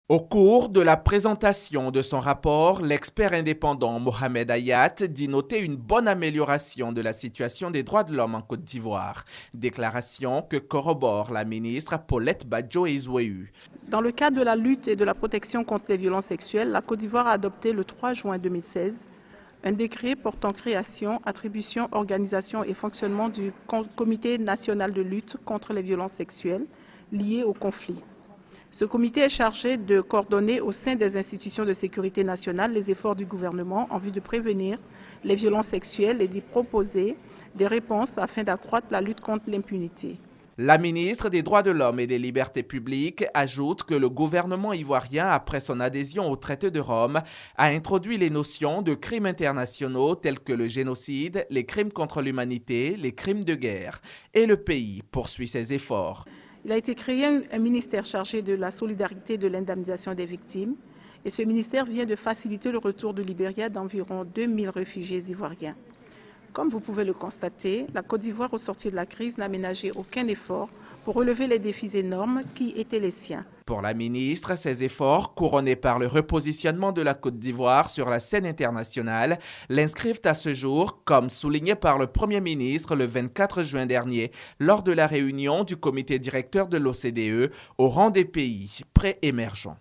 Au cours de la présentation de son rapport, l'expert indépendant Mohamed Hayat dit noter une bonne amélioration de la situation des droits de l'homme en Côte d'Ivoire. Déclaration que corrobore la ministre Paulette Badjo-Ezouéu. Dans le cadre de la lutte et de la protection contre les violences sexuelles, la Côte d'Ivoire a adopté le 3 juin 2016 un décret portant création, attribution, organisation et fonctionnement du Comité national de lutte contre les violences sexuelles liées au conflit. Ce comité est chargé de coordonner au sein des institutions de sécurité nationale les efforts du gouvernement en vue de prévenir les violences sexuelles et d'y proposer des réponses afin d'accroître la lutte contre l'impunité. La ministre des Droits de l'Homme et des Libertés publiques ajoute que le gouvernement ivoirien, après son adhésion au traité de Rome, a introduit les notions de crimes internationaux tels que le génocide, les crimes contre l'humanité, les crimes de guerre. Et le pays poursuit ses efforts. Il a été créé un ministère chargé de la solidarité et de l'indemnisation des victimes. Et ce ministère vient de faciliter le retour de Libéria d'environ 2000 réfugiés ivoiriens. Comme vous pouvez le constater, la Côte d'Ivoire au sortir de la crise n'a ménagé aucun effort pour relever les défis énormes qui étaient les siens. Pour la ministre, ces efforts, couronnés par le repositionnement de la Côte d'Ivoire sur la scène internationale, l'inscrivent à ce jour, comme souligné par le Premier ministre le 24 juin dernier, lors de la réunion du comité directeur de l'OCDE, au rang des pays pré-émergents.